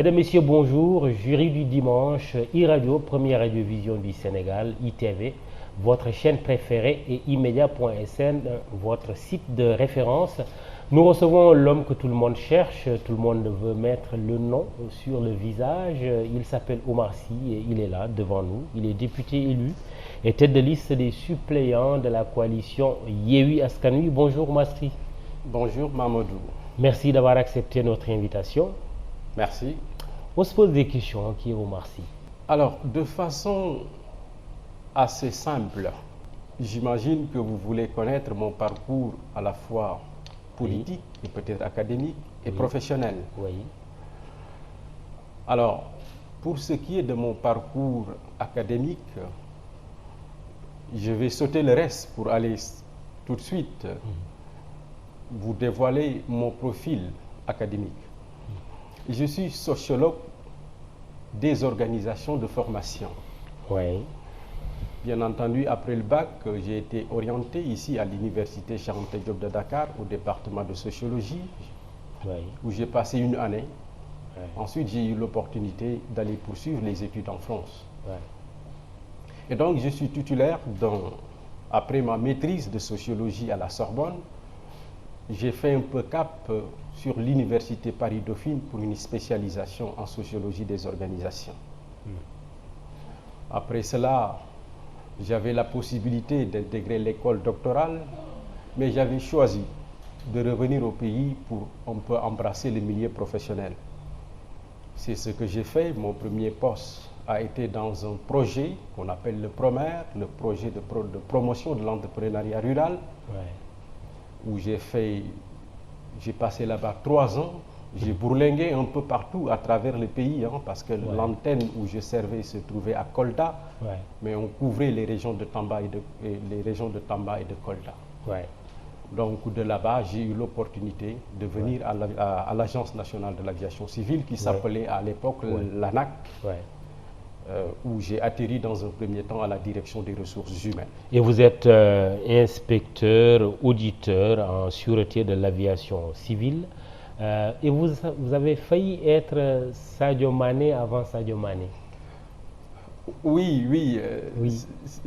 Mesdames, Messieurs, bonjour. Jury du dimanche, e-radio, première radiovision du Sénégal, ITV, votre chaîne préférée et immédiat.sn, votre site de référence. Nous recevons l'homme que tout le monde cherche, tout le monde veut mettre le nom sur le visage. Il s'appelle Oumar Sy et il est là devant nous. Il est député élu et tête de liste des suppléants de la coalition Yewwi Askan Wi. Bonjour Oumar Sy. Bonjour Mamadou. Merci d'avoir accepté notre invitation. Merci. On se pose des questions, qui est Oumar Sy? Alors, de façon assez simple, j'imagine que vous voulez connaître mon parcours à la fois politique et peut-être académique et professionnel. Oui. Alors, pour ce qui est de mon parcours académique, je vais sauter le reste pour aller tout de suite vous dévoiler mon profil académique. Je suis sociologue des organisations de formation. Oui. Bien entendu, après le bac, j'ai été orienté ici à l'université Cheikh Anta Diop de Dakar, au département de sociologie, où j'ai passé une année. Ensuite, j'ai eu l'opportunité d'aller poursuivre les études en France. Et donc, je suis titulaire, après ma maîtrise de sociologie à la Sorbonne, j'ai fait un peu cap sur l'université Paris-Dauphine pour une spécialisation en sociologie des organisations. Après cela, j'avais la possibilité d'intégrer l'école doctorale, mais j'avais choisi de revenir au pays pour un peu embrasser le milieu professionnel. C'est ce que j'ai fait. Mon premier poste a été dans un projet qu'on appelle le PROMER, le projet de promotion de l'entrepreneuriat rural, où j'ai passé là-bas 3 ans. J'ai bourlingué un peu partout à travers le pays, parce que l'antenne où je servais se trouvait à Kolda, mais on couvrait les régions de Tamba et de Kolda. Donc de là-bas, j'ai eu l'opportunité de venir à l'Agence nationale de l'aviation civile, qui s'appelait à l'époque l'ANAC, où j'ai atterri dans un premier temps à la direction des ressources humaines. Et vous êtes inspecteur, auditeur en sûreté de l'aviation civile. Et vous avez failli être Sadio Mané avant Sadio Mané. Oui.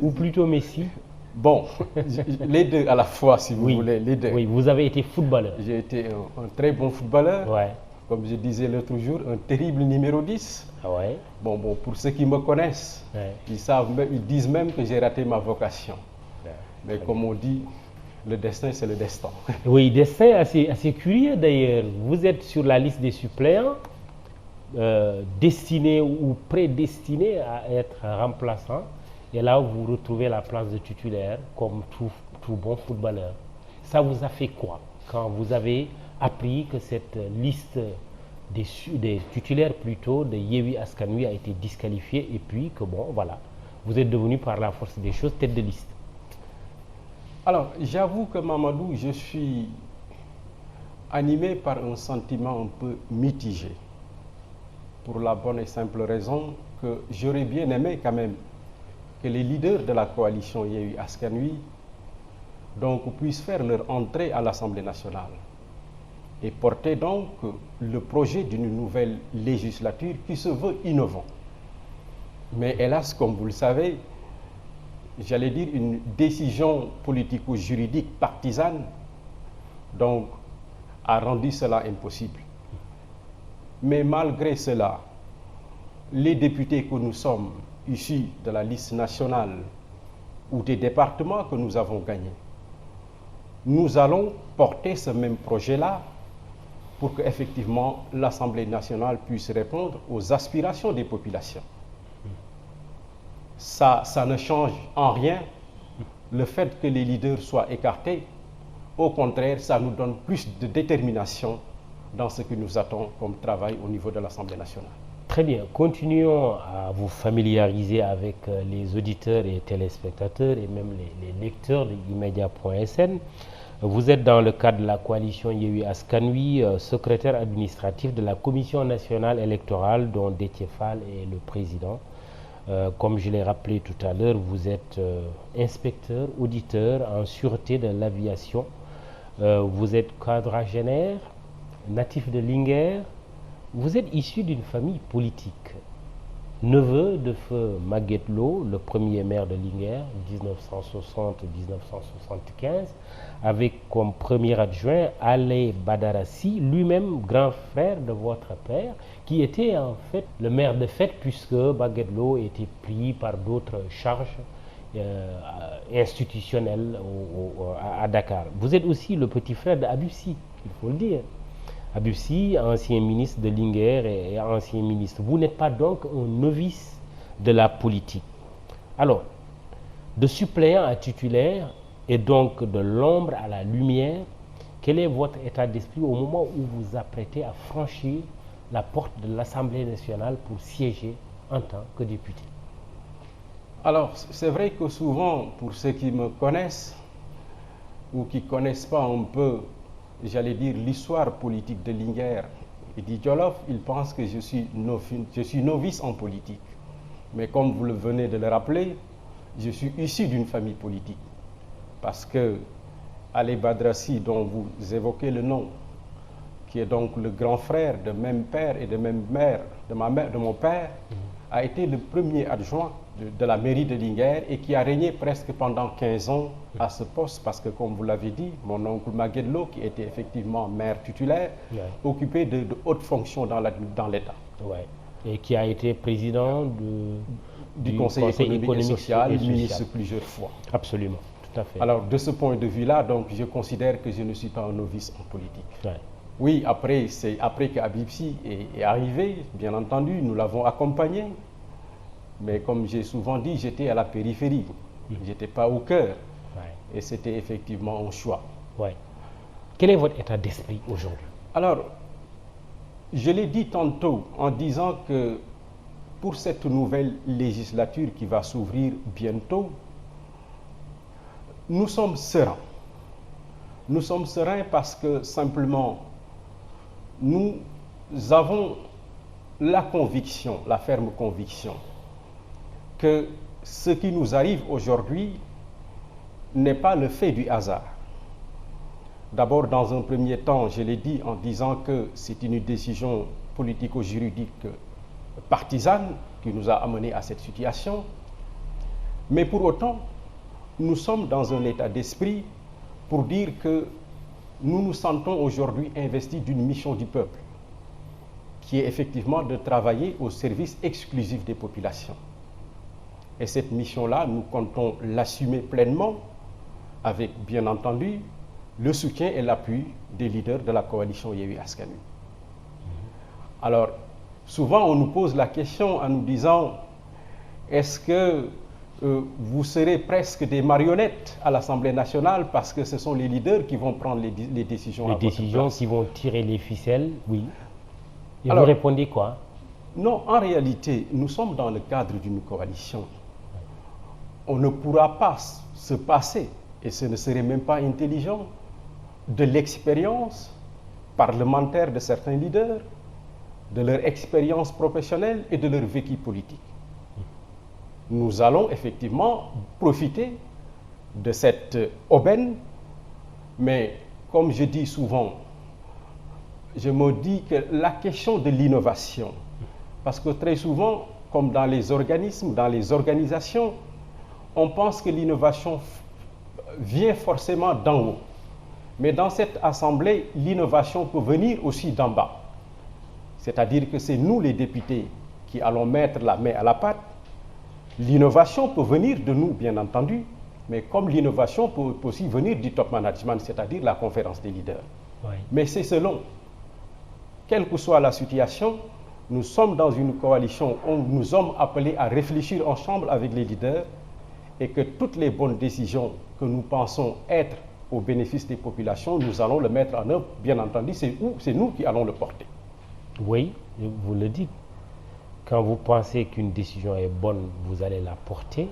Ou plutôt Messi. Bon, les deux à la fois, si vous voulez, les deux. Oui, vous avez été footballeur. J'ai été un très bon footballeur. Comme je disais l'autre jour, un terrible numéro 10. Bon, pour ceux qui me connaissent, ils disent même que j'ai raté ma vocation. Mais comme on dit, le destin, c'est le destin. Oui, destin assez curieux d'ailleurs. Vous êtes sur la liste des suppléants, destinés ou prédestinés à être remplaçants. Et là, vous retrouvez la place de titulaire comme tout bon footballeur. Ça vous a fait quoi quand vous avez appris que cette liste des titulaires plutôt de Yewwi Askan Wi a été disqualifiée et puis que vous êtes devenu par la force des choses tête de liste? Alors, j'avoue que Mamadou, je suis animé par un sentiment un peu mitigé, pour la bonne et simple raison que j'aurais bien aimé quand même que les leaders de la coalition Yewwi Askan Wi puissent faire leur entrée à l'Assemblée nationale et porter donc le projet d'une nouvelle législature qui se veut innovant. Mais hélas, comme vous le savez, j'allais dire une décision politico-juridique partisane a rendu cela impossible. Mais malgré cela, les députés que nous sommes, issus de la liste nationale ou des départements que nous avons gagnés, nous allons porter ce même projet-là pour qu'effectivement l'Assemblée nationale puisse répondre aux aspirations des populations. Ça ne change en rien le fait que les leaders soient écartés. Au contraire, ça nous donne plus de détermination dans ce que nous attendons comme travail au niveau de l'Assemblée nationale. Très bien, continuons à vous familiariser avec les auditeurs et téléspectateurs et même les lecteurs de immédiat.sn. Vous êtes dans le cadre de la coalition Yewwi Askan Wi, secrétaire administratif de la Commission nationale électorale dont Déthié Fall est le président. Comme je l'ai rappelé tout à l'heure, vous êtes inspecteur, auditeur en sûreté de l'aviation. Vous êtes quadragénaire, natif de Linguère. Vous êtes issu d'une famille politique. Neveu de feu Maguette Lo, le premier maire de Linguère, 1960-1975, avec comme premier adjoint Alé Badarassi, lui-même grand frère de votre père, qui était en fait le maire de fait puisque Maguette Lo était pris par d'autres charges institutionnelles à Dakar. Vous êtes aussi le petit frère d'Habib Sy, il faut le dire. Habib Sy, ancien ministre de Linguère et ancien ministre. Vous n'êtes pas donc un novice de la politique. Alors, de suppléant à titulaire et donc de l'ombre à la lumière, quel est votre état d'esprit au moment où vous vous apprêtez à franchir la porte de l'Assemblée nationale pour siéger en tant que député? Alors, c'est vrai que souvent, pour ceux qui me connaissent ou qui ne connaissent pas un peu, j'allais dire, l'histoire politique de Linguère et du Jolof, ils pensent que je suis novice en politique. Mais comme vous le venez de le rappeler, je suis issu d'une famille politique. Parce que Ali Badrassi, dont vous évoquez le nom, qui est donc le grand frère de même père et de même mère, de mon père, a été le premier adjoint de la mairie de Linguère et qui a régné presque pendant 15 ans à ce poste parce que, comme vous l'avez dit, mon oncle Maguette Lo, qui était effectivement maire titulaire, occupait de hautes fonctions dans l'État. Ouais. Et qui a été président du Conseil économique et social, ministre plusieurs fois. Absolument, tout à fait. Alors, de ce point de vue-là, donc, je considère que je ne suis pas un novice en politique. Ouais. Oui, c'est après que Habib Sy est arrivé, bien entendu, nous l'avons accompagné. Mais comme j'ai souvent dit, j'étais à la périphérie. Je n'étais pas au cœur. Ouais. Et c'était effectivement un choix. Ouais. Quel est votre état d'esprit aujourd'hui? Alors, je l'ai dit tantôt en disant que pour cette nouvelle législature qui va s'ouvrir bientôt, nous sommes sereins. Nous sommes sereins parce que simplement, nous avons la conviction, la ferme conviction, que ce qui nous arrive aujourd'hui n'est pas le fait du hasard. D'abord, dans un premier temps, je l'ai dit en disant que c'est une décision politico-juridique partisane qui nous a amenés à cette situation. Mais pour autant, nous sommes dans un état d'esprit pour dire que nous nous sentons aujourd'hui investis d'une mission du peuple, qui est effectivement de travailler au service exclusif des populations. Et cette mission-là, nous comptons l'assumer pleinement avec, bien entendu, le soutien et l'appui des leaders de la coalition Yewwi Askan Wi. Alors, souvent on nous pose la question en nous disant, est-ce que vous serez presque des marionnettes à l'Assemblée nationale parce que ce sont les leaders qui vont prendre les décisions à votre place. Les décisions qui vont tirer les ficelles, oui. Et alors, vous répondez quoi? Non, en réalité, nous sommes dans le cadre d'une coalition. On ne pourra pas se passer, et ce ne serait même pas intelligent, de l'expérience parlementaire de certains leaders, de leur expérience professionnelle et de leur vécu politique. Nous allons effectivement profiter de cette aubaine, mais comme je dis souvent, je me dis que la question de l'innovation, parce que très souvent, comme dans les organismes, dans les organisations, on pense que l'innovation vient forcément d'en haut. Mais dans cette assemblée, l'innovation peut venir aussi d'en bas. C'est-à-dire que c'est nous les députés qui allons mettre la main à la pâte. L'innovation peut venir de nous, bien entendu, mais comme l'innovation peut aussi venir du top management, c'est-à-dire la conférence des leaders. Oui. Mais c'est selon. Quelle que soit la situation, nous sommes dans une coalition où nous sommes appelés à réfléchir ensemble avec les leaders et que toutes les bonnes décisions que nous pensons être au bénéfice des populations, nous allons le mettre en œuvre. Bien entendu, c'est nous qui allons le porter. Oui, vous le dites. Quand vous pensez qu'une décision est bonne, vous allez la porter.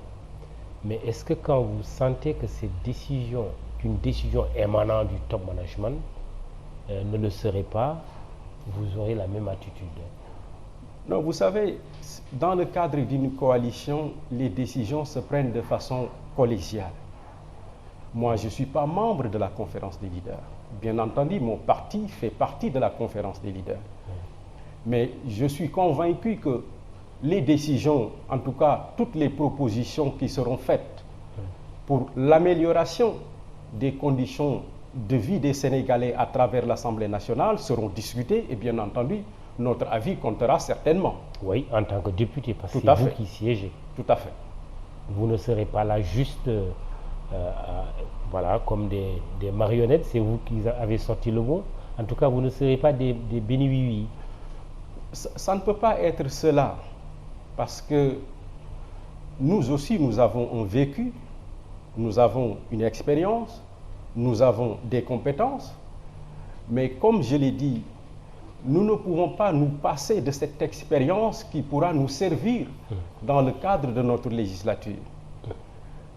Mais est-ce que quand vous sentez que cette décision, qu'une décision émanant du top management ne le serait pas, vous aurez la même attitude? Non, vous savez, dans le cadre d'une coalition, les décisions se prennent de façon collégiale. Moi, je ne suis pas membre de la conférence des leaders. Bien entendu, mon parti fait partie de la conférence des leaders. Mais je suis convaincu que les décisions, en tout cas toutes les propositions qui seront faites pour l'amélioration des conditions de vie des Sénégalais à travers l'Assemblée nationale seront discutées et bien entendu, notre avis comptera certainement. Oui, en tant que député, parce que Tout à c'est vous fait. qui siégez. Tout à fait. Vous ne serez pas là juste voilà, comme des marionnettes, c'est vous qui avez sorti le mot. En tout cas, vous ne serez pas des béni-oui-oui. Ça ne peut pas être cela, parce que nous aussi, nous avons un vécu, nous avons une expérience, nous avons des compétences, mais comme je l'ai dit, nous ne pouvons pas nous passer de cette expérience qui pourra nous servir dans le cadre de notre législature.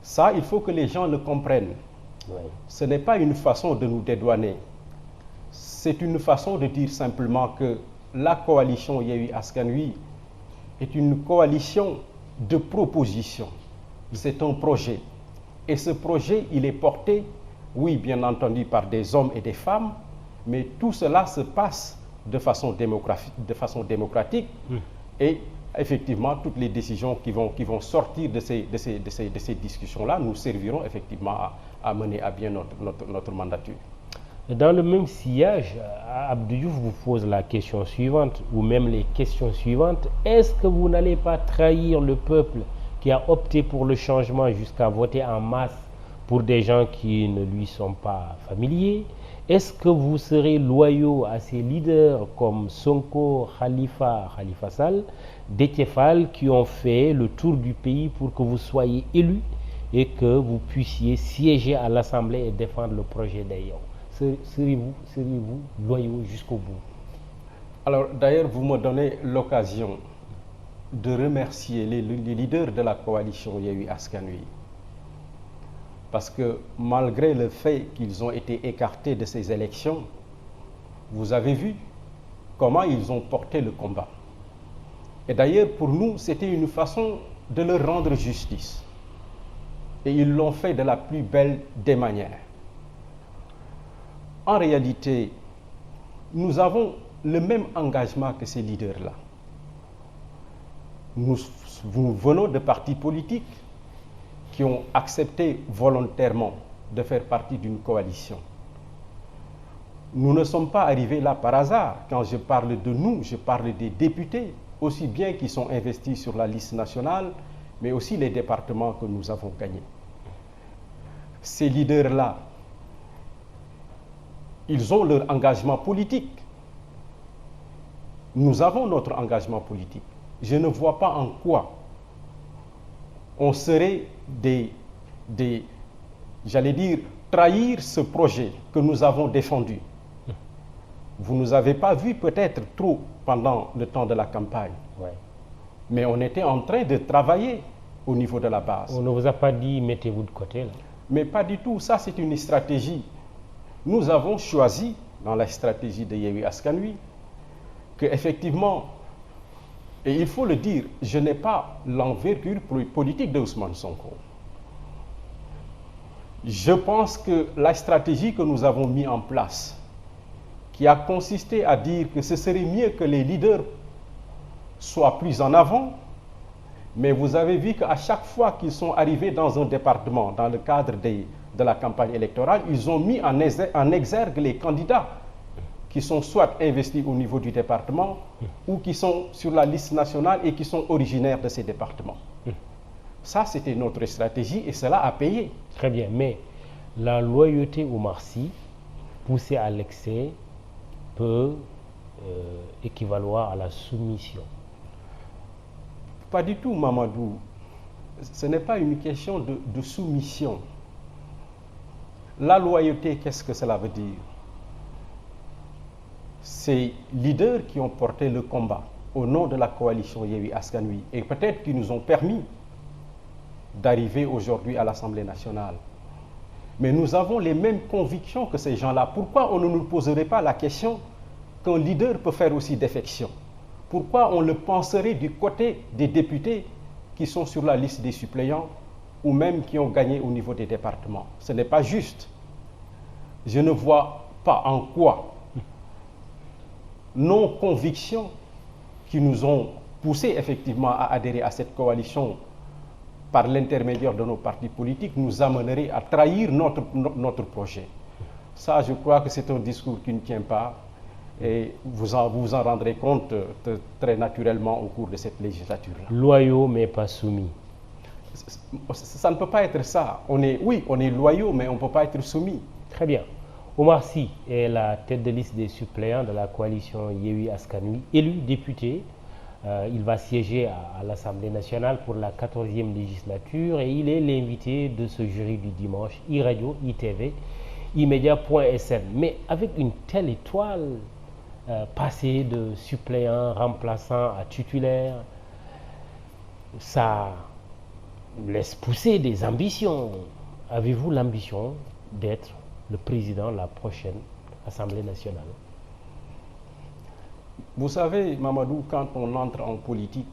Ça, il faut que les gens le comprennent. Oui. Ce n'est pas une façon de nous dédouaner. C'est une façon de dire simplement que la coalition Yewwi Askan Wi est une coalition de propositions. C'est un projet. Et ce projet, il est porté, oui, bien entendu, par des hommes et des femmes, mais tout cela se passe de façon démocratique et effectivement, toutes les décisions qui vont sortir de ces discussions-là nous serviront effectivement à mener à bien notre mandature. Dans le même sillage, Abdou Diouf vous pose la question suivante, ou même les questions suivantes. Est-ce que vous n'allez pas trahir le peuple qui a opté pour le changement jusqu'à voter en masse pour des gens qui ne lui sont pas familiers? Est-ce que vous serez loyaux à ces leaders comme Sonko, Khalifa Sall, Déthié Fall, qui ont fait le tour du pays pour que vous soyez élus et que vous puissiez siéger à l'Assemblée et défendre le projet d'Ayo? Seriez-vous loyaux jusqu'au bout? Alors d'ailleurs, vous me donnez l'occasion de remercier les leaders de la coalition Yewwi Askan Wi. Parce que malgré le fait qu'ils ont été écartés de ces élections, vous avez vu comment ils ont porté le combat. Et d'ailleurs, pour nous, c'était une façon de leur rendre justice. Et ils l'ont fait de la plus belle des manières. En réalité, nous avons le même engagement que ces leaders-là. Nous venons de partis politiques qui ont accepté volontairement de faire partie d'une coalition. Nous ne sommes pas arrivés là par hasard. Quand je parle de nous, je parle des députés, aussi bien qui sont investis sur la liste nationale, mais aussi les départements que nous avons gagnés. Ces leaders-là, ils ont leur engagement politique. Nous avons notre engagement politique. Je ne vois pas en quoi on serait j'allais dire, trahir ce projet que nous avons défendu. Vous ne nous avez pas vu peut-être trop pendant le temps de la campagne. Ouais. Mais on était en train de travailler au niveau de la base. On ne vous a pas dit mettez-vous de côté là? Mais pas du tout, ça c'est une stratégie. Nous avons choisi dans la stratégie de Yewwi Askan Wi que effectivement, et il faut le dire, je n'ai pas l'envergure politique de Ousmane Sonko. Je pense que la stratégie que nous avons mise en place, qui a consisté à dire que ce serait mieux que les leaders soient plus en avant, mais vous avez vu qu'à chaque fois qu'ils sont arrivés dans un département, dans le cadre de la campagne électorale, ils ont mis en exergue les candidats qui sont soit investis au niveau du département ou qui sont sur la liste nationale et qui sont originaires de ces départements. Ça, c'était notre stratégie et cela a payé. Très bien, mais la loyauté au Sy, poussée à l'excès, peut équivaloir à la soumission. Pas du tout, Mamadou. Ce n'est pas une question de soumission. La loyauté, qu'est-ce que cela veut dire? Ces leaders qui ont porté le combat au nom de la coalition Yewwi Askan Wi et peut-être qui nous ont permis d'arriver aujourd'hui à l'Assemblée nationale. Mais nous avons les mêmes convictions que ces gens-là. Pourquoi on ne nous poserait pas la question qu'un leader peut faire aussi défection? Pourquoi on le penserait du côté des députés qui sont sur la liste des suppléants ou même qui ont gagné au niveau des départements? Ce n'est pas juste. Je ne vois pas en quoi nos convictions qui nous ont poussé effectivement à adhérer à cette coalition par l'intermédiaire de nos partis politiques nous amènerait à trahir notre projet. Ça, je crois que c'est un discours qui ne tient pas et vous en rendrez compte très naturellement au cours de cette législature-là. Loyaux mais pas soumis. Ça ne peut pas être ça. Oui, on est loyaux, mais on ne peut pas être soumis. Très bien. Omar Sy est la tête de liste des suppléants de la coalition Yewwi Askan Wi, élu député. Il va siéger à l'Assemblée nationale pour la 14e législature et il est l'invité de ce jury du dimanche, iRadio, ITV, imedia.sn. Mais avec une telle étoile, passer de suppléant, remplaçant à titulaire, ça laisse pousser des ambitions. Avez-vous l'ambition d'être le président de la prochaine Assemblée nationale? Vous savez, Mamadou, quand on entre en politique,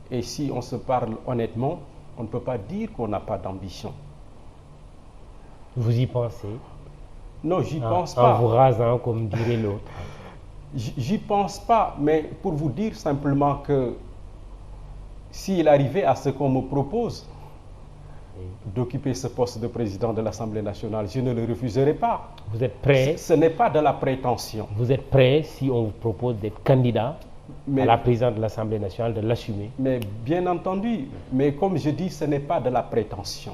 et si on se parle honnêtement, on ne peut pas dire qu'on n'a pas d'ambition. Vous y pensez? Non, j'y pense pas. En vous rasant, comme dirait l'autre. J'y pense pas, mais pour vous dire simplement que s'il arrivait à ce qu'on me propose, d'occuper ce poste de président de l'Assemblée nationale, je ne le refuserai pas. Vous êtes prêt? Ce n'est pas de la prétention. Vous êtes prêt, si on vous propose d'être candidat à la présidence de l'Assemblée nationale, de l'assumer? Mais bien entendu, mais comme je dis, ce n'est pas de la prétention.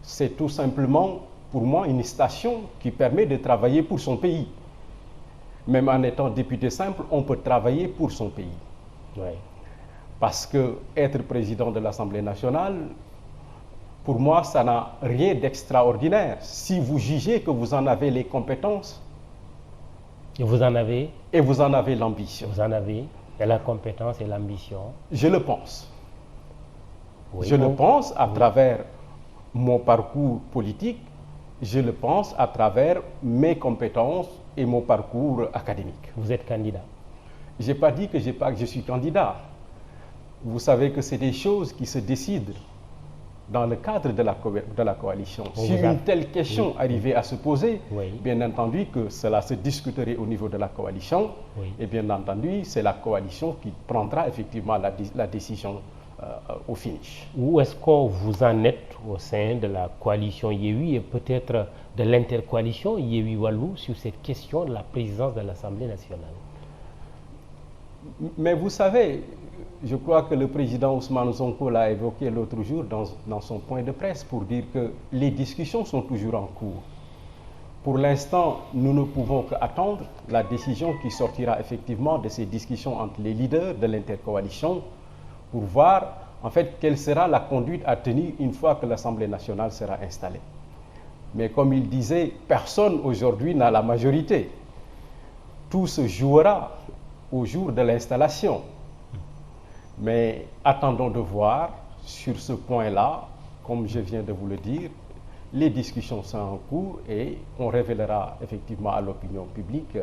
C'est tout simplement, pour moi, une station qui permet de travailler pour son pays. Même en étant député simple, on peut travailler pour son pays. Oui. Parce que être président de l'Assemblée nationale, pour moi, ça n'a rien d'extraordinaire. Si vous jugez que vous en avez les compétences, et vous en avez? Et vous en avez l'ambition. Vous en avez la compétence et l'ambition? Je le pense. Oui, je le pense à travers mon parcours politique, je le pense à travers mes compétences et mon parcours académique. Vous êtes candidat? Je n'ai pas dit que je suis candidat. Vous savez que c'est des choses qui se décident dans le cadre de la coalition. Si une telle question arrivait à se poser, bien entendu que cela se discuterait au niveau de la coalition, et bien entendu, c'est la coalition qui prendra effectivement la décision au finish. Où est-ce qu'on vous en êtes au sein de la coalition Yewwi et peut-être de l'intercoalition Yewwi-Wallu sur cette question de la présidence de l'Assemblée nationale? Mais vous savez, je crois que le président Ousmane Sonko l'a évoqué l'autre jour dans son point de presse pour dire que les discussions sont toujours en cours. Pour l'instant, nous ne pouvons qu'attendre la décision qui sortira effectivement de ces discussions entre les leaders de l'intercoalition pour voir en fait quelle sera la conduite à tenir une fois que l'Assemblée nationale sera installée. Mais comme il disait, personne aujourd'hui n'a la majorité. Tout se jouera au jour de l'installation. Mais attendons de voir sur ce point-là, comme je viens de vous le dire, les discussions sont en cours et on révélera effectivement à l'opinion publique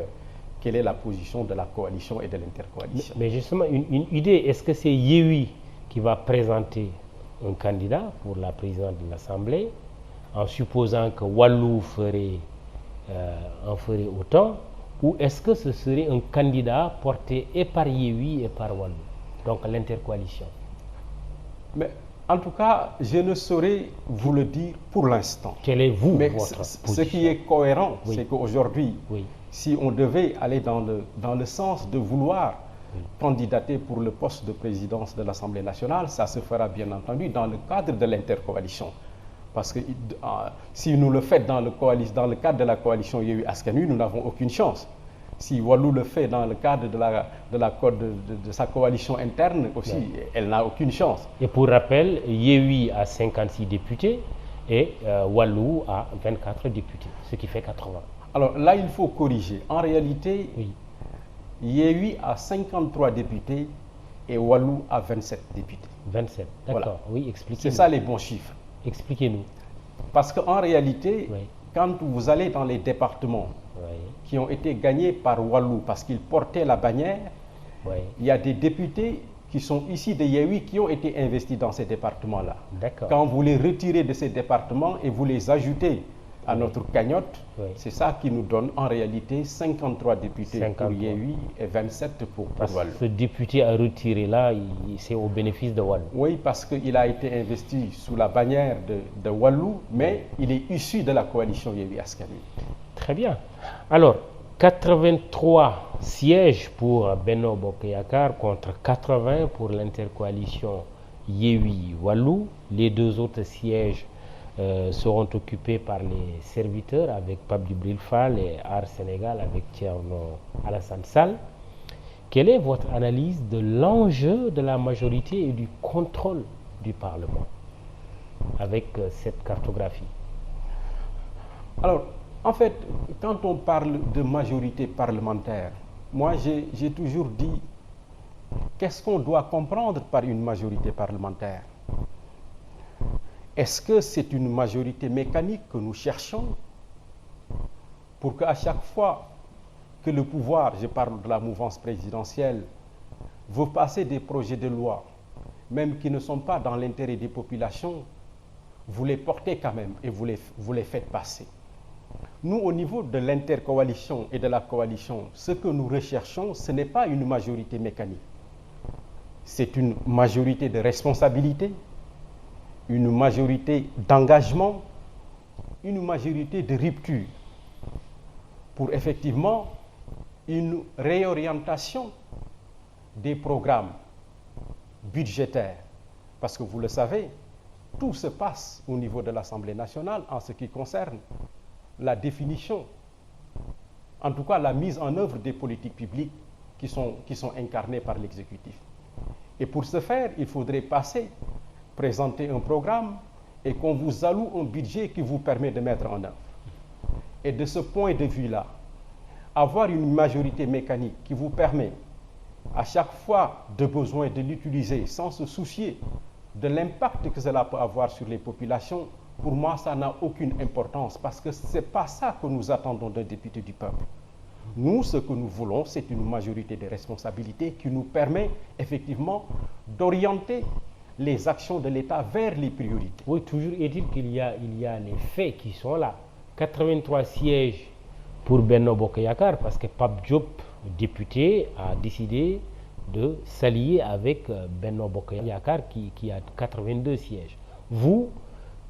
quelle est la position de la coalition et de l'intercoalition. Mais justement, une idée, est-ce que c'est Yewwi qui va présenter un candidat pour la présidence de l'Assemblée, en supposant que Wallu en ferait autant, ou est-ce que ce serait un candidat porté et par Yewwi et par Wallu, donc l'intercoalition? Mais en tout cas, je ne saurais vous le dire pour l'instant. Quelle est votre position? Ce qui est cohérent, c'est qu'aujourd'hui, si on devait aller dans le sens de vouloir candidater pour le poste de présidence de l'Assemblée nationale, ça se fera bien entendu dans le cadre de l'intercoalition. Parce que si nous le faisons dans le cadre de la coalition Yewwi Askan Wi, nous n'avons aucune chance. Si Wallu le fait dans le cadre de sa coalition interne aussi, elle n'a aucune chance. Et pour rappel, Yewwi a 56 députés et Wallu a 24 députés, ce qui fait 80. Alors là, il faut corriger. En réalité, Yewwi a 53 députés et Wallu a 27 députés. 27, d'accord. Voilà. Oui, expliquez-nous. C'est ça les bons chiffres. Expliquez-nous. Parce qu'en réalité, quand vous allez dans les départements qui ont été gagnés par Wallu parce qu'ils portaient la bannière, il y a des députés qui sont ici de Yewwi qui ont été investis dans ces départements-là. D'accord. Quand vous les retirez de ces départements et vous les ajoutez à notre cagnotte. Oui. C'est ça qui nous donne en réalité 53 députés 53. pour Yewwi et 27 pour Parce Wallu. que ce député à retirer là, c'est au bénéfice de Wallu. Oui, parce qu'il a été investi sous la bannière de Wallu, mais il est issu de la coalition Yewwi Askan Wi. Très bien. Alors, 83 sièges pour Benno Bokk Yakaar contre 80 pour l'intercoalition Yewwi Wallu. Les deux autres sièges seront occupés par les serviteurs avec Pape Djibril Fall et Aar Sénégal avec Thierno Alassane Sall. Quelle est votre analyse de l'enjeu de la majorité et du contrôle du Parlement avec cette cartographie? Alors, en fait, quand on parle de majorité parlementaire, moi j'ai toujours dit, qu'est-ce qu'on doit comprendre par une majorité parlementaire? Est-ce que c'est une majorité mécanique que nous cherchons pour qu'à chaque fois que le pouvoir, je parle de la mouvance présidentielle, veut passer des projets de loi, même qui ne sont pas dans l'intérêt des populations, vous les portez quand même et vous les faites passer? Nous, au niveau de l'intercoalition et de la coalition, ce que nous recherchons, ce n'est pas une majorité mécanique. C'est une majorité de responsabilité, une majorité d'engagement, une majorité de rupture pour effectivement une réorientation des programmes budgétaires. Parce que vous le savez, tout se passe au niveau de l'Assemblée nationale en ce qui concerne la définition, en tout cas la mise en œuvre des politiques publiques qui sont incarnées par l'exécutif. Et pour ce faire, il faudrait présenter un programme et qu'on vous alloue un budget qui vous permet de mettre en œuvre. Et de ce point de vue-là, avoir une majorité mécanique qui vous permet à chaque fois de besoin de l'utiliser sans se soucier de l'impact que cela peut avoir sur les populations, pour moi, ça n'a aucune importance parce que ce n'est pas ça que nous attendons d'un député du peuple. Nous, ce que nous voulons, c'est une majorité de responsabilité qui nous permet effectivement d'orienter les actions de l'État vers les priorités. Oui, toujours est-il qu'il y a les faits qui sont là. 83 sièges pour Benno Bokk Yakaar parce que Pape Diop, député, a décidé de s'allier avec Benno Bokk Yakaar qui a 82 sièges. Vous,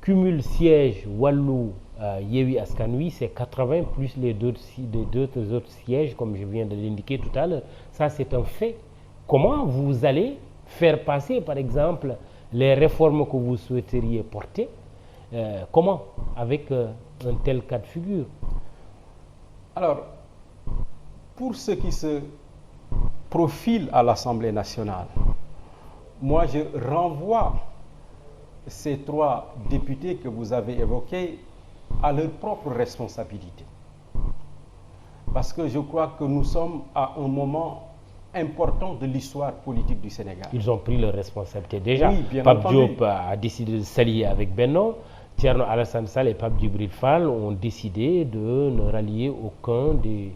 cumul sièges Wallu Yewwi Askan Wi, c'est 80 plus les deux autres sièges, comme je viens de l'indiquer tout à l'heure. Ça, c'est un fait. Comment vous allez faire passer, par exemple, les réformes que vous souhaiteriez porter? Comment, avec un tel cas de figure? Alors, pour ce qui se profile à l'Assemblée nationale, moi, je renvoie ces trois députés que vous avez évoqués à leur propre responsabilité. Parce que je crois que nous sommes à un moment important de l'histoire politique du Sénégal. Ils ont pris leurs responsabilités déjà. Oui, bien Pape entendu. Diop a décidé de s'allier avec Benno. Thierno Alassane Sall et Pape Djibril Fall ont décidé de ne rallier aucun des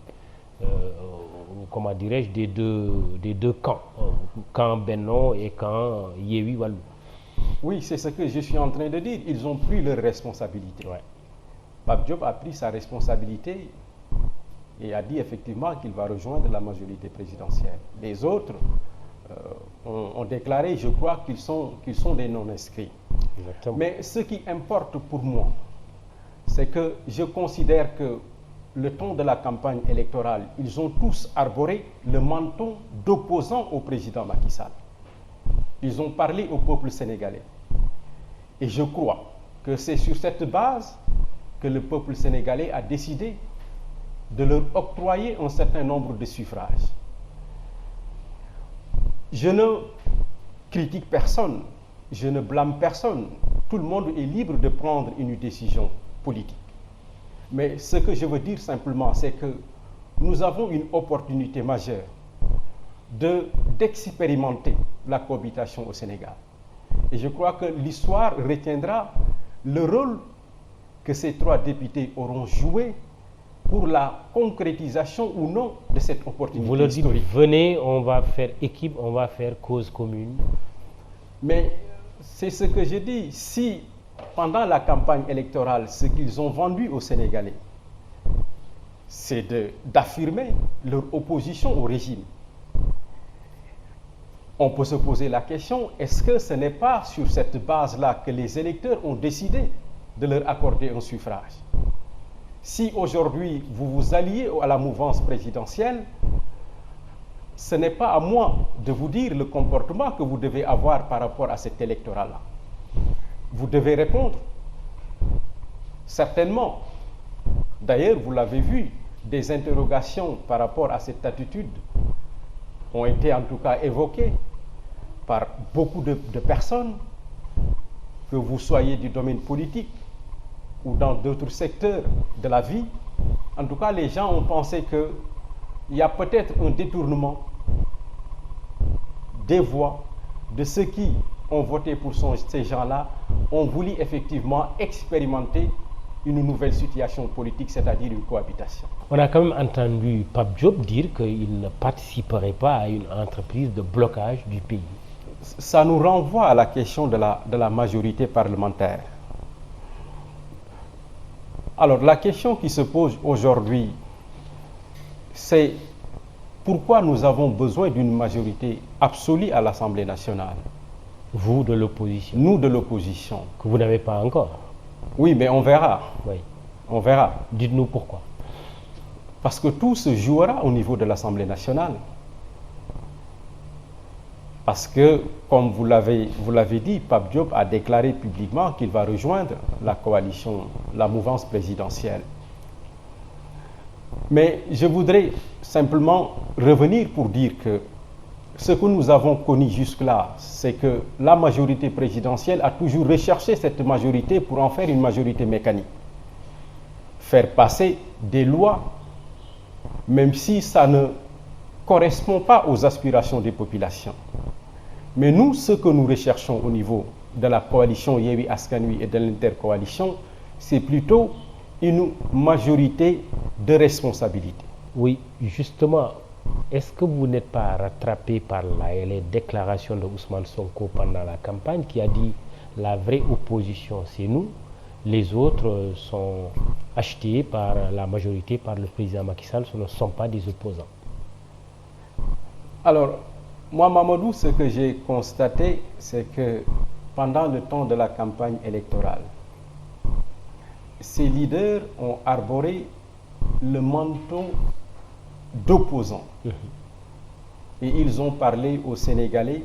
des deux camps, camp Benno et camp Yewwi Wallu. Oui, c'est ce que je suis en train de dire. Ils ont pris leurs responsabilités. Ouais. Pape Diop a pris sa responsabilité et a dit effectivement qu'il va rejoindre la majorité présidentielle. Les autres ont déclaré, je crois, qu'ils sont des non-inscrits. Exactement. Mais ce qui importe pour moi, c'est que je considère que le temps de la campagne électorale, ils ont tous arboré le menton d'opposants au président Macky Sall. Ils ont parlé au peuple sénégalais. Et je crois que c'est sur cette base que le peuple sénégalais a décidé de leur octroyer un certain nombre de suffrages. Je ne critique personne, je ne blâme personne. Tout le monde est libre de prendre une décision politique. Mais ce que je veux dire simplement, c'est que nous avons une opportunité majeure d'expérimenter la cohabitation au Sénégal. Et je crois que l'histoire retiendra le rôle que ces trois députés auront joué pour la concrétisation ou non de cette opportunité. Vous leur dites, venez, on va faire équipe, on va faire cause commune. Mais c'est ce que je dis. Si pendant la campagne électorale, ce qu'ils ont vendu aux Sénégalais, c'est d'affirmer leur opposition au régime. On peut se poser la question, est-ce que ce n'est pas sur cette base-là que les électeurs ont décidé de leur accorder un suffrage? Si aujourd'hui vous vous alliez à la mouvance présidentielle, ce n'est pas à moi de vous dire le comportement que vous devez avoir par rapport à cet électorat-là. Vous devez répondre. Certainement. D'ailleurs, vous l'avez vu, des interrogations par rapport à cette attitude ont été en tout cas évoquées par beaucoup de personnes, que vous soyez du domaine politique ou dans d'autres secteurs de la vie. En tout cas, les gens ont pensé qu'il y a peut-être un détournement des voix de ceux qui ont voté pour ces gens-là, ont voulu effectivement expérimenter une nouvelle situation politique, c'est-à-dire une cohabitation. On a quand même entendu Pape Diop dire qu'il ne participerait pas à une entreprise de blocage du pays. Ça nous renvoie à la question de la majorité parlementaire. Alors, la question qui se pose aujourd'hui, c'est pourquoi nous avons besoin d'une majorité absolue à l'Assemblée nationale? Vous de l'opposition. Nous de l'opposition. Que vous n'avez pas encore. Oui, mais on verra. Oui. On verra. Dites-nous pourquoi. Parce que tout se jouera au niveau de l'Assemblée nationale. Parce que, comme vous l'avez dit, Pape Diop a déclaré publiquement qu'il va rejoindre la coalition, la mouvance présidentielle. Mais je voudrais simplement revenir pour dire que ce que nous avons connu jusque-là, c'est que la majorité présidentielle a toujours recherché cette majorité pour en faire une majorité mécanique. Faire passer des lois, même si ça ne correspond pas aux aspirations des populations. Mais nous, ce que nous recherchons au niveau de la coalition Yewwi Askan Wi et de l'intercoalition, c'est plutôt une majorité de responsabilité. Oui, justement, est-ce que vous n'êtes pas rattrapé par les déclarations de Ousmane Sonko pendant la campagne qui a dit la vraie opposition c'est nous, les autres sont achetés par la majorité, par le président Macky Sall, ce ne sont pas des opposants? Alors, moi, Mamadou, ce que j'ai constaté, c'est que pendant le temps de la campagne électorale, ces leaders ont arboré le manteau d'opposants. Et ils ont parlé aux Sénégalais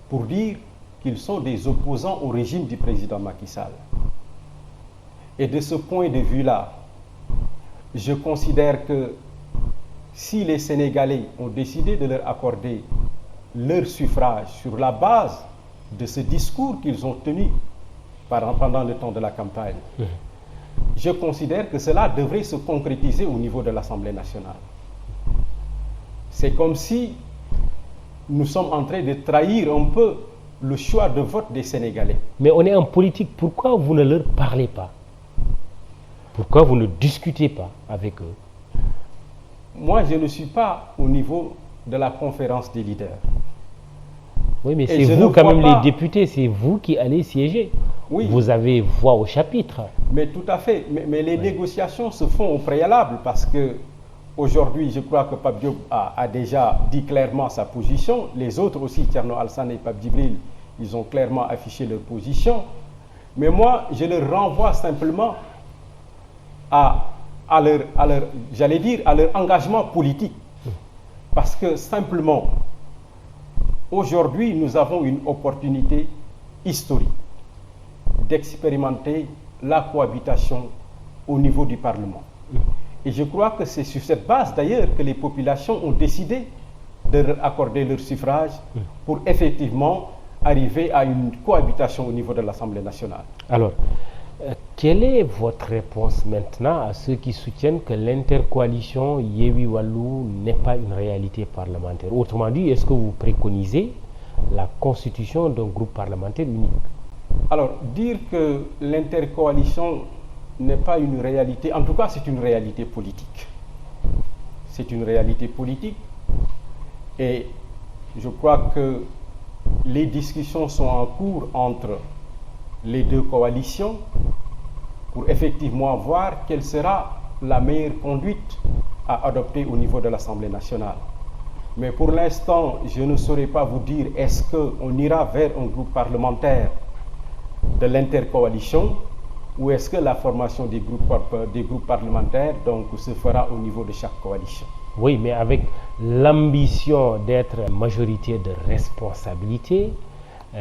pour dire qu'ils sont des opposants au régime du président Macky Sall. Et de ce point de vue-là, je considère que si les Sénégalais ont décidé de leur accorder leur suffrage sur la base de ce discours qu'ils ont tenu pendant le temps de la campagne, je considère que cela devrait se concrétiser au niveau de l'Assemblée nationale. C'est comme si nous sommes en train de trahir un peu le choix de vote des Sénégalais. Mais on est en politique, pourquoi vous ne leur parlez pas? Pourquoi vous ne discutez pas avec eux? Moi, je ne suis pas au niveau de la conférence des leaders. Oui, mais c'est vous quand même les députés, c'est vous qui allez siéger. Oui. Vous avez voix au chapitre. Mais tout à fait, mais les négociations se font au préalable parce que aujourd'hui, je crois que Pape Diop a déjà dit clairement sa position. Les autres aussi, Thierno Alassane et Pape Djibril, ils ont clairement affiché leur position. Mais moi, je leur renvoie simplement à leur engagement politique. Parce que simplement, aujourd'hui, nous avons une opportunité historique d'expérimenter la cohabitation au niveau du Parlement. Et je crois que c'est sur cette base d'ailleurs que les populations ont décidé de leur accorder leur suffrage pour effectivement arriver à une cohabitation au niveau de l'Assemblée nationale. Alors, quelle est votre réponse maintenant à ceux qui soutiennent que l'intercoalition Yewwi Wallu n'est pas une réalité parlementaire? Autrement dit, est-ce que vous préconisez la constitution d'un groupe parlementaire unique? Alors, dire que l'intercoalition n'est pas une réalité, en tout cas c'est une réalité politique. C'est une réalité politique et je crois que les discussions sont en cours entre les deux coalitions pour effectivement voir quelle sera la meilleure conduite à adopter au niveau de l'Assemblée nationale. Mais pour l'instant, je ne saurais pas vous dire est-ce qu'on ira vers un groupe parlementaire de l'intercoalition ou est-ce que la formation des groupes parlementaires donc, se fera au niveau de chaque coalition. Oui, mais avec l'ambition d'être majorité de responsabilité,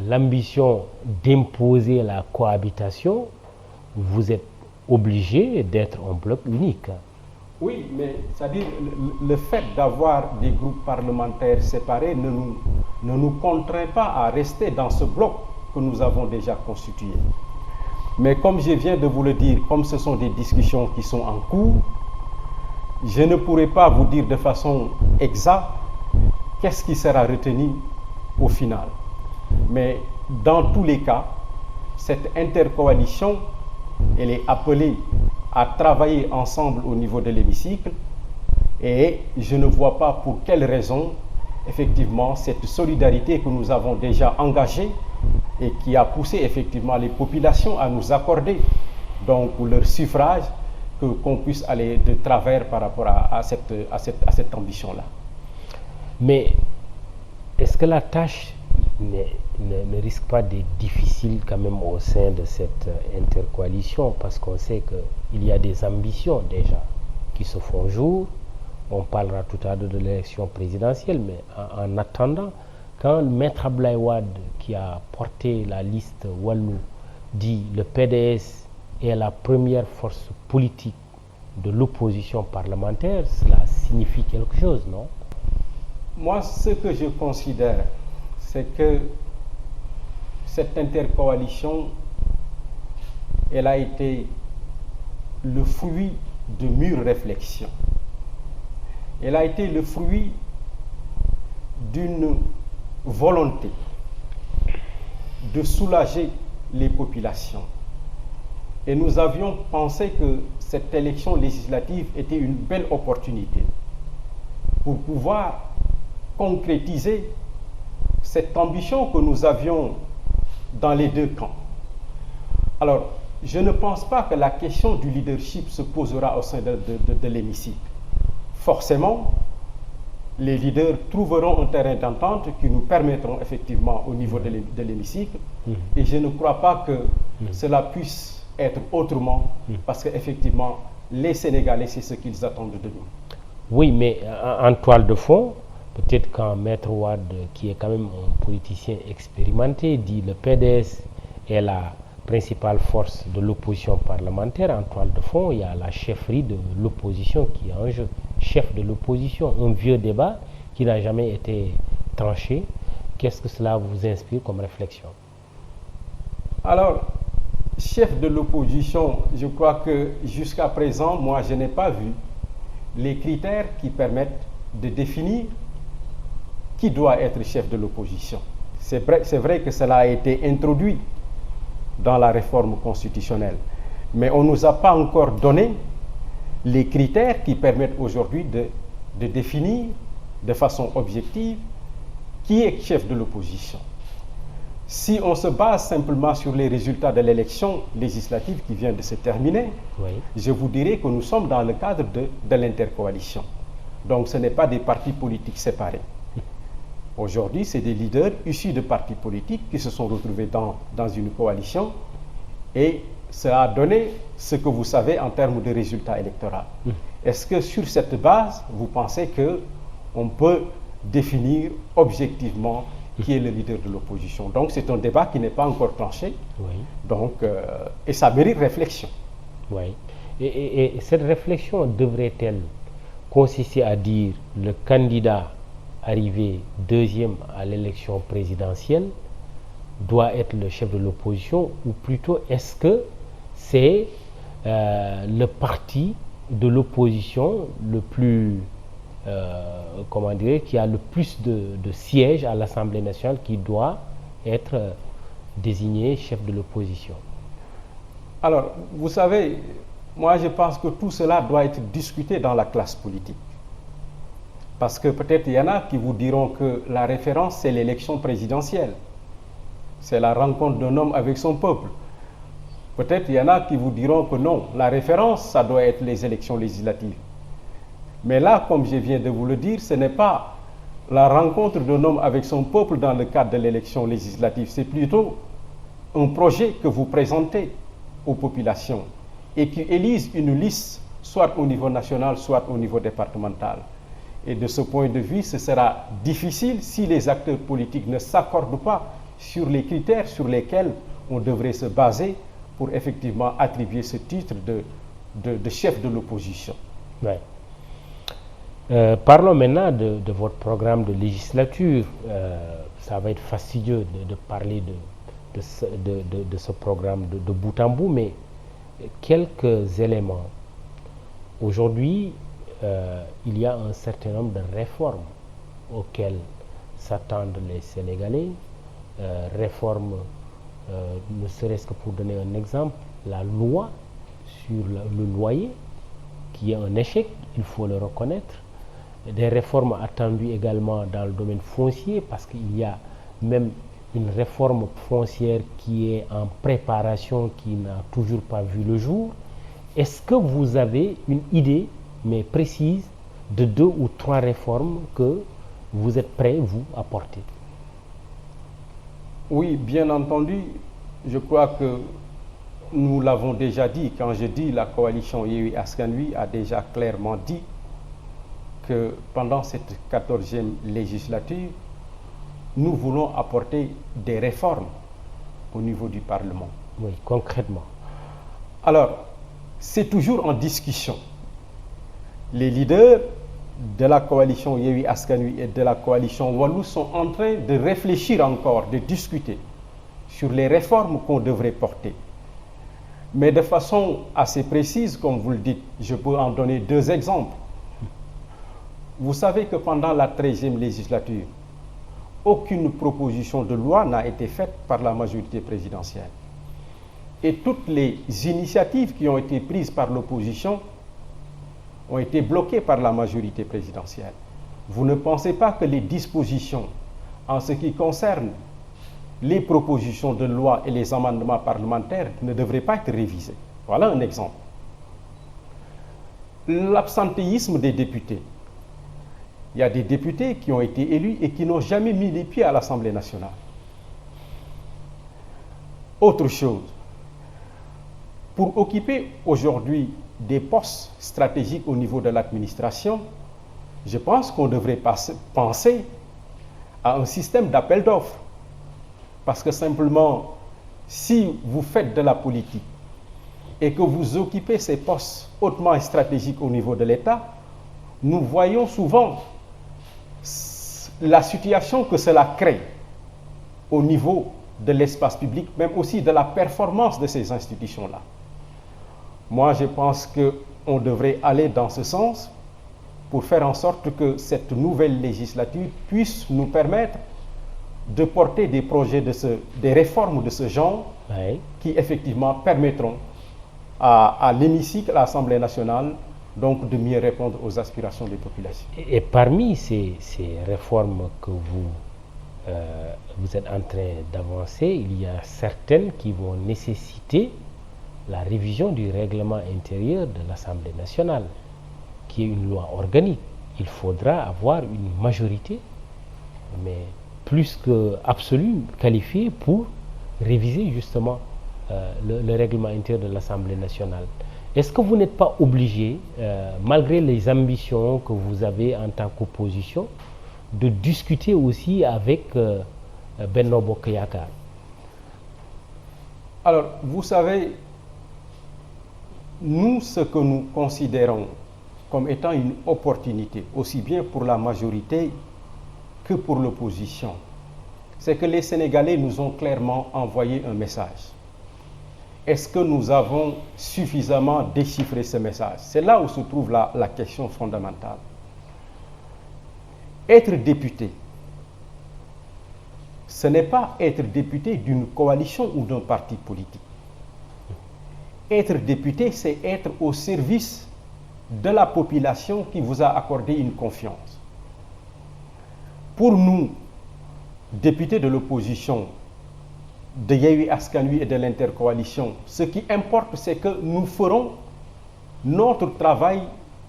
l'ambition d'imposer la cohabitation, vous êtes obligé d'être un bloc unique. Oui, mais c'est-à-dire le fait d'avoir des groupes parlementaires séparés ne nous contraint pas à rester dans ce bloc que nous avons déjà constitué. Mais comme je viens de vous le dire, comme ce sont des discussions qui sont en cours, je ne pourrai pas vous dire de façon exacte qu'est-ce qui sera retenu au final. Mais dans tous les cas, cette intercoalition, elle est appelée à travailler ensemble au niveau de l'hémicycle et je ne vois pas pour quelle raison, effectivement, cette solidarité que nous avons déjà engagée et qui a poussé effectivement les populations à nous accorder donc leur suffrage, qu'on puisse aller de travers par rapport à cette ambition-là. Mais est-ce que la tâche ne risque pas d'être difficile quand même au sein de cette intercoalition, parce qu'on sait qu'il y a des ambitions déjà qui se font jour. On parlera tout à l'heure de l'élection présidentielle, mais en attendant, quand Maître Abdoulaye Wade, qui a porté la liste Wallu, dit le PDS est la première force politique de l'opposition parlementaire, cela signifie quelque chose, non? Moi, ce que je considère, c'est que cette intercoalition, elle a été le fruit de mûres réflexions. Elle a été le fruit d'une volonté de soulager les populations. Et nous avions pensé que cette élection législative était une belle opportunité pour pouvoir concrétiser cette ambition que nous avions dans les deux camps. Alors, je ne pense pas que la question du leadership se posera au sein de l'hémicycle. Forcément, les leaders trouveront un terrain d'entente qui nous permettront effectivement au niveau de l'hémicycle. Et je ne crois pas que cela puisse être autrement, parce qu'effectivement, les Sénégalais, c'est ce qu'ils attendent de nous. Oui, mais en toile de fond, peut-être quand Maître Wade, qui est quand même un politicien expérimenté, dit le PDS est la principale force de l'opposition parlementaire, en toile de fond, il y a la chefferie de l'opposition qui est en jeu. Chef de l'opposition, un vieux débat qui n'a jamais été tranché. Qu'est-ce que cela vous inspire comme réflexion? Alors, chef de l'opposition, je crois que jusqu'à présent, moi, je n'ai pas vu les critères qui permettent de définir qui doit être chef de l'opposition. C'est vrai que cela a été introduit dans la réforme constitutionnelle, mais on ne nous a pas encore donné les critères qui permettent aujourd'hui de définir de façon objective qui est chef de l'opposition. Si on se base simplement sur les résultats de l'élection législative qui vient de se terminer, oui, je vous dirais que nous sommes dans le cadre de l'intercoalition. Donc ce n'est pas des partis politiques séparés. Aujourd'hui, c'est des leaders issus de partis politiques qui se sont retrouvés dans une coalition et ça a donné ce que vous savez en termes de résultats électoraux. Est-ce que sur cette base, vous pensez qu'on peut définir objectivement qui est le leader de l'opposition? Donc c'est un débat qui n'est pas encore tranché, oui. Donc, et ça mérite réflexion. Oui. Et cette réflexion devrait-elle consister à dire le candidat arrivé deuxième à l'élection présidentielle doit être le chef de l'opposition, ou plutôt est-ce que c'est le parti de l'opposition le plus, comment dire, qui a le plus de sièges à l'Assemblée nationale qui doit être désigné chef de l'opposition? Alors, vous savez, moi je pense que tout cela doit être discuté dans la classe politique. Parce que peut-être il y en a qui vous diront que la référence c'est l'élection présidentielle. C'est la rencontre d'un homme avec son peuple. Peut-être il y en a qui vous diront que non, la référence, ça doit être les élections législatives. Mais là, comme je viens de vous le dire, ce n'est pas la rencontre d'un homme avec son peuple dans le cadre de l'élection législative, c'est plutôt un projet que vous présentez aux populations et qui élise une liste, soit au niveau national, soit au niveau départemental. Et de ce point de vue, ce sera difficile si les acteurs politiques ne s'accordent pas sur les critères sur lesquels on devrait se baser pour effectivement attribuer ce titre de chef de l'opposition. Ouais. Parlons maintenant de votre programme de législature. Ça va être fastidieux de parler de ce programme de bout en bout, mais quelques éléments. Aujourd'hui, il y a un certain nombre de réformes auxquelles s'attendent les Sénégalais. Réformes, ne serait-ce que pour donner un exemple, la loi sur le loyer, qui est un échec, il faut le reconnaître. Des réformes attendues également dans le domaine foncier, parce qu'il y a même une réforme foncière qui est en préparation, qui n'a toujours pas vu le jour. Est-ce que vous avez une idée, mais précise, de 2 ou 3 réformes que vous êtes prêts, vous, à porter? Oui, bien entendu, je crois que nous l'avons déjà dit. Quand je dis la coalition Yewwi Askan Wi a déjà clairement dit que pendant cette 14e législature, nous voulons apporter des réformes au niveau du Parlement. Oui, concrètement. Alors, c'est toujours en discussion. Les leaders de la coalition Yewwi Askan Wi et de la coalition Wallu sont en train de réfléchir encore, de discuter sur les réformes qu'on devrait porter. Mais de façon assez précise, comme vous le dites, je peux en donner 2 exemples. Vous savez que pendant la 13e législature, aucune proposition de loi n'a été faite par la majorité présidentielle. Et toutes les initiatives qui ont été prises par l'opposition ont été bloquées par la majorité présidentielle. Vous ne pensez pas que les dispositions en ce qui concerne les propositions de loi et les amendements parlementaires ne devraient pas être révisées? Voilà un exemple. L'absentéisme des députés. Il y a des députés qui ont été élus et qui n'ont jamais mis les pieds à l'Assemblée nationale. Autre chose, pour occuper aujourd'hui des postes stratégiques au niveau de l'administration, je pense qu'on devrait penser à un système d'appel d'offres. Parce que simplement, si vous faites de la politique et que vous occupez ces postes hautement stratégiques au niveau de l'État, nous voyons souvent la situation que cela crée au niveau de l'espace public, même aussi de la performance de ces institutions-là. Moi, je pense qu'on devrait aller dans ce sens pour faire en sorte que cette nouvelle législature puisse nous permettre de porter des projets, des réformes de ce genre, oui, qui effectivement permettront à l'hémicycle, à l'Assemblée nationale, donc de mieux répondre aux aspirations des populations. Et parmi ces réformes que vous êtes en train d'avancer, il y a certaines qui vont nécessiter la révision du règlement intérieur de l'Assemblée nationale, qui est une loi organique. Il faudra avoir une majorité, mais plus qu'absolue, qualifiée pour réviser justement le règlement intérieur de l'Assemblée nationale. Est-ce que vous n'êtes pas obligé, malgré les ambitions que vous avez en tant qu'opposition, de discuter aussi avec Benno Bokk Yakaar? Alors, vous savez, nous, ce que nous considérons comme étant une opportunité, aussi bien pour la majorité que pour l'opposition, c'est que les Sénégalais nous ont clairement envoyé un message. Est-ce que nous avons suffisamment déchiffré ce message? C'est là où se trouve la question fondamentale. Être député, ce n'est pas être député d'une coalition ou d'un parti politique. Être député, c'est être au service de la population qui vous a accordé une confiance. Pour nous, députés de l'opposition, de Yewwi Askan Wi et de l'intercoalition. Ce qui importe, c'est que nous ferons notre travail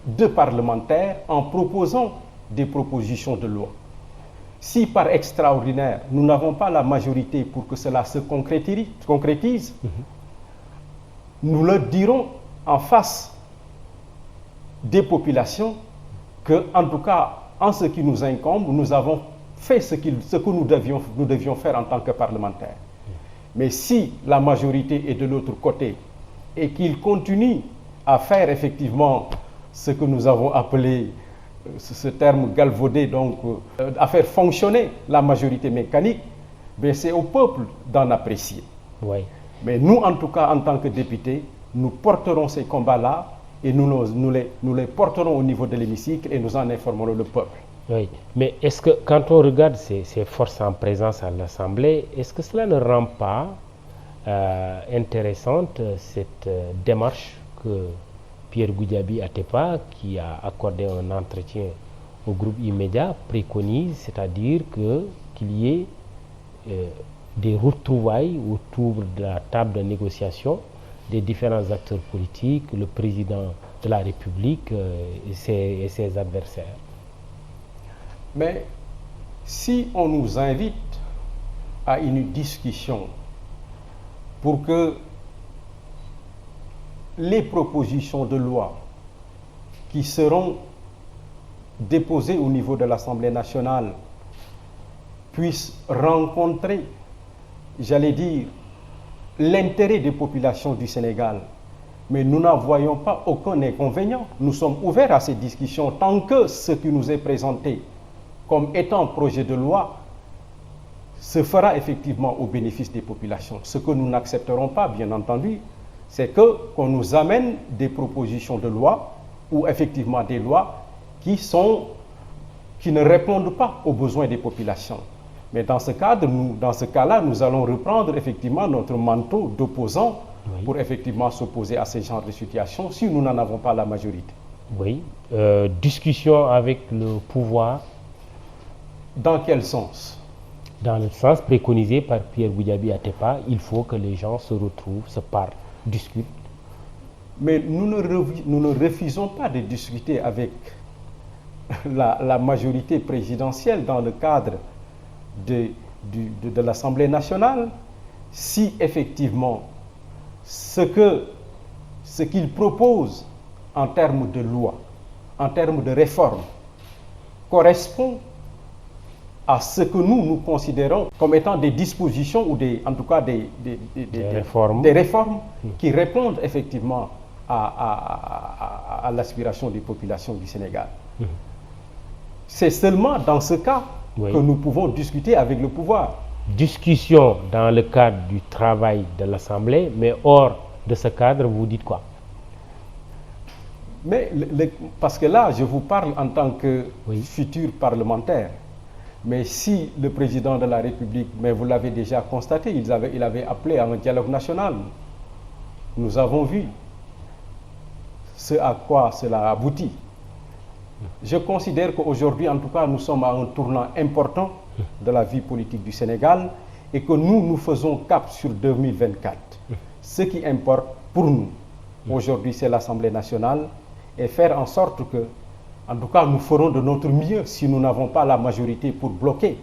de parlementaires en proposant des propositions de loi. Si par extraordinaire, nous n'avons pas la majorité pour que cela se concrétise, nous le dirons en face des populations que, en tout cas, en ce qui nous incombe, nous avons fait ce que nous devions faire en tant que parlementaires. Mais si la majorité est de l'autre côté et qu'ils continuent à faire effectivement ce que nous avons appelé, ce terme galvaudé, donc à faire fonctionner la majorité mécanique, ben c'est au peuple d'en apprécier. Oui. Mais nous, en tout cas, en tant que députés, nous porterons ces combats-là et nous les porterons au niveau de l'hémicycle et nous en informerons le peuple. Oui, mais est-ce que quand on regarde ces forces en présence à l'Assemblée, est-ce que cela ne rend pas intéressante cette démarche que Pierre Goudiaby Atepa, qui a accordé un entretien au groupe Immédiat, préconise, c'est-à-dire qu'il y ait des retrouvailles autour de la table de négociation des différents acteurs politiques, le président de la République et ses adversaires. Mais si on nous invite à une discussion pour que les propositions de loi qui seront déposées au niveau de l'Assemblée nationale puissent rencontrer, j'allais dire, l'intérêt des populations du Sénégal, mais nous n'en voyons pas aucun inconvénient. Nous sommes ouverts à ces discussions tant que ce qui nous est présenté comme étant projet de loi se fera effectivement au bénéfice des populations. Ce que nous n'accepterons pas, bien entendu, c'est qu'on nous amène des propositions de loi ou effectivement des lois qui ne répondent pas aux besoins des populations. Mais dans ce cas-là, nous allons reprendre effectivement notre manteau d'opposants pour effectivement s'opposer à ce genre de situation si nous n'en avons pas la majorité. Oui. Discussion avec le pouvoir. Dans quel sens? Dans le sens préconisé par Pierre Goudiaby Atepa, il faut que les gens se retrouvent, se parlent, discutent. Mais nous ne refusons pas de discuter avec la majorité présidentielle dans le cadre de l'Assemblée nationale si effectivement ce qu'ils proposent en termes de loi, en termes de réforme, correspond à ce que nous considérons comme étant des dispositions ou en tout cas des réformes qui répondent effectivement à l'aspiration des populations du Sénégal. C'est seulement dans ce cas que nous pouvons discuter avec le pouvoir. Discussion dans le cadre du travail de l'Assemblée, mais hors de ce cadre, vous dites quoi? Mais parce que là, je vous parle en tant que futur parlementaire. Mais si le président de la République, mais vous l'avez déjà constaté, il avait appelé à un dialogue national. Nous avons vu ce à quoi cela aboutit. Je considère qu'aujourd'hui, en tout cas, nous sommes à un tournant important de la vie politique du Sénégal et que nous faisons cap sur 2024. Ce qui importe pour nous, aujourd'hui, c'est l'Assemblée nationale et faire en sorte que, en tout cas, nous ferons de notre mieux si nous n'avons pas la majorité pour bloquer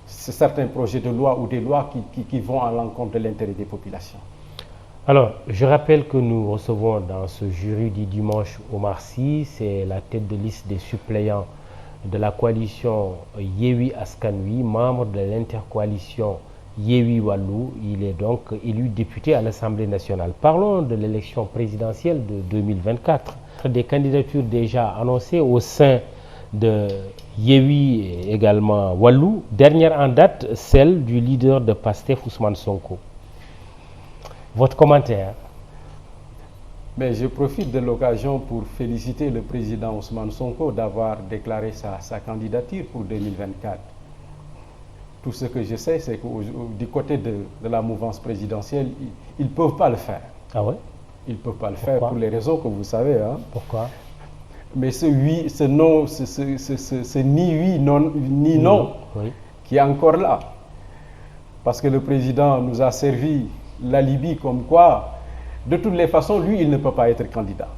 certains projets de loi ou des lois qui vont à l'encontre de l'intérêt des populations. Alors, je rappelle que nous recevons dans ce jury du dimanche Omar Sy, c'est la tête de liste des suppléants de la coalition Yewwi Askan Wi, membre de l'intercoalition Yewwi Wallu. Il est donc élu député à l'Assemblée nationale. Parlons de l'élection présidentielle de 2024. Des candidatures déjà annoncées au sein de Yewwi et également Wallu. Dernière en date, celle du leader de Pastef, Ousmane Sonko. Votre commentaire? Mais je profite de l'occasion pour féliciter le président Ousmane Sonko d'avoir déclaré sa candidature pour 2024. Tout ce que je sais, c'est que du côté de la mouvance présidentielle, ils ne peuvent pas le faire. Ah ouais? Ils ne peuvent pas le faire pour les raisons que vous savez. Hein. Pourquoi? Mais ce oui, ce non, ce ni oui, non, ni non, qui est encore là. parce que le président nous a servi l'alibi comme quoi, de toutes les façons, lui, il ne peut pas être candidat.